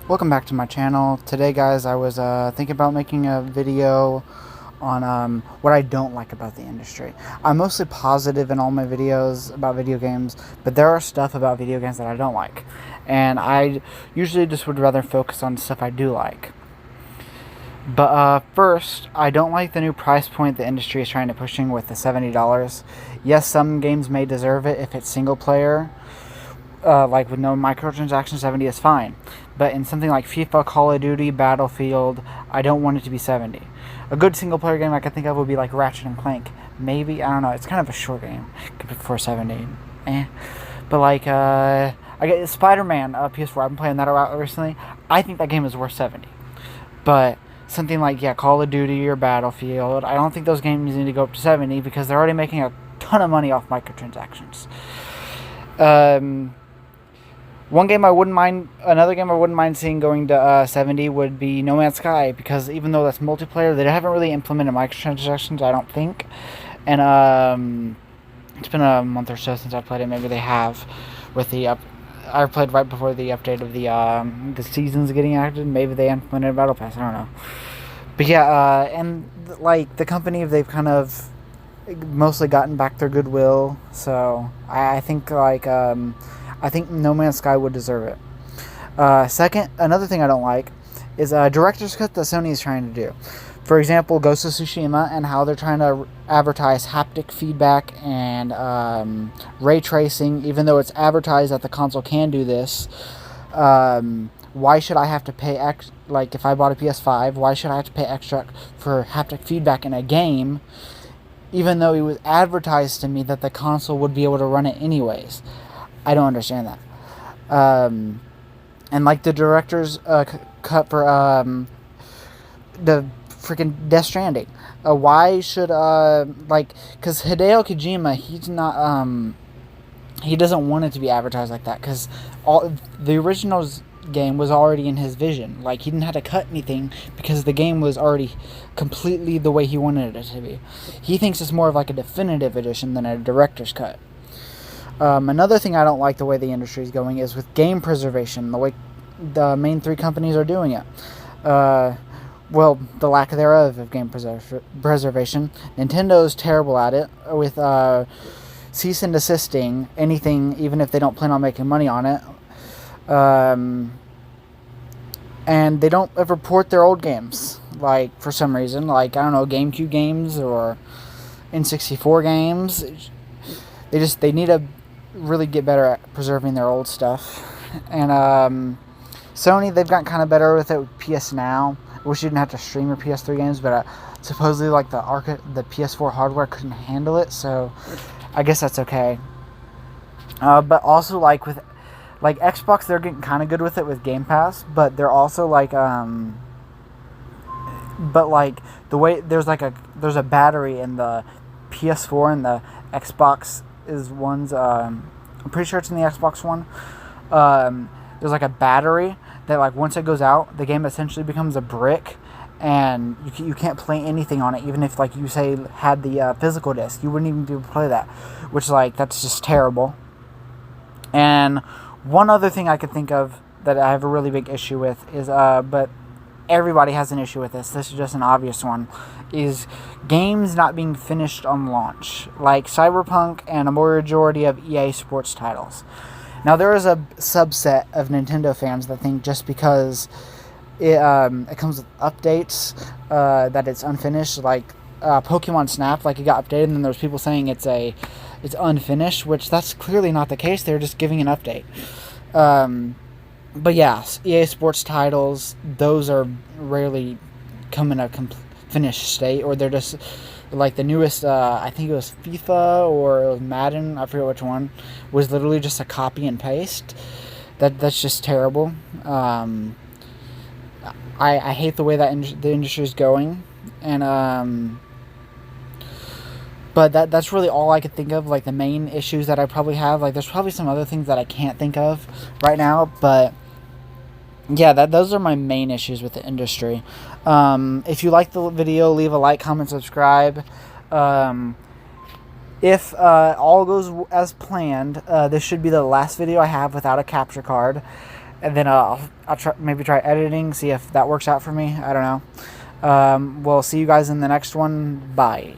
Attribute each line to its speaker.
Speaker 1: Welcome back to my channel. Today, guys, I was thinking about making a video on what I don't like about the industry. I'm mostly positive in all my videos about video games, but there are stuff about video games that I don't like. And I usually just would rather focus on stuff I do like. But first, I don't like the new price point the industry is trying to pushing with the $70. Yes, some games may deserve it if it's single player. Like with no microtransactions, 70 is fine. But in something like FIFA, Call of Duty, Battlefield, I don't want it to be 70. A good single player game I could think of would be like Ratchet and Clank. Maybe, I don't know, it's kind of a short game for 70. But like, I get Spider-Man PS4, I've been playing that a lot recently. I think that game is worth 70. But something like, Call of Duty or Battlefield, I don't think those games need to go up to 70 because they're already making a ton of money off microtransactions. Another game I wouldn't mind seeing going to 70 would be No Man's Sky, because even though that's multiplayer, they haven't really implemented microtransactions, I don't think. And it's been a month or so since I played it. Maybe they have with the I played right before the update of the seasons getting active. Maybe they implemented a battle pass. I don't know. But and like the company, they've kind of mostly gotten back their goodwill. So I think I think No Man's Sky would deserve it. Second, another thing I don't like is director's cut that Sony is trying to do. For example, Ghost of Tsushima, and how they're trying to advertise haptic feedback and ray tracing, even though it's advertised that the console can do this. Why should I have to pay like if I bought a PS5, why should I have to pay extra for haptic feedback in a game, even though it was advertised to me that the console would be able to run it anyways? I don't understand that. And like the director's cut for the freaking Death Stranding. Why should because Hideo Kojima, he's not he doesn't want it to be advertised like that, because all the original's game was already in his vision. Like, he didn't have to cut anything because the game was already completely the way he wanted it to be. He thinks it's more of like a definitive edition than a director's cut. Another thing I don't like the way the industry is going is with game preservation, the way the main three companies are doing it. Well, the lack thereof of game preservation. Nintendo's terrible at it, with cease and desisting anything, even if they don't plan on making money on it. And they don't ever port their old games, like, for some reason. Like, I don't know, GameCube games or N64 games. They need to really get better at preserving their old stuff. And Sony, they've gotten kind of better with it with PS Now. I wish you didn't have to stream your PS3 games, but supposedly like the PS4 hardware couldn't handle it, so I guess that's okay. But also like with Xbox, they're getting kind of good with it with Game Pass, but they're also like but like the way there's a battery in the PS4 and the Xbox is one's I'm pretty sure it's in the Xbox One. There's like a battery that, like, once it goes out, the game essentially becomes a brick, and you can't play anything on it, even if, like, you say had the physical disc. You wouldn't even be able to play that, which, like, that's just terrible. And one other thing I could think of that I have a really big issue with is but everybody has an issue with this is just an obvious one, is games not being finished on launch, like Cyberpunk and a majority of EA Sports titles. Now, there is a subset of Nintendo fans that think just because it comes with updates that it's unfinished, like Pokemon Snap, like, it got updated, and then there's people saying it's unfinished, which that's clearly not the case. They're just giving an update. But yeah, EA Sports titles, those are rarely come in a finished state, or they're just like the newest, I think it was FIFA or it was Madden, I forget which one, was literally just a copy and paste. That's just terrible. I hate the way that the industry is going, and but that's really all I could think of, like the main issues that I probably have. Like, there's probably some other things that I can't think of right now, but yeah, those are my main issues with the industry. If you like the video, leave a like, comment, subscribe. If all goes as planned, this should be the last video I have without a capture card. and then I'll maybe try editing, see if that works out for me. I don't know. We'll see you guys in the next one. Bye.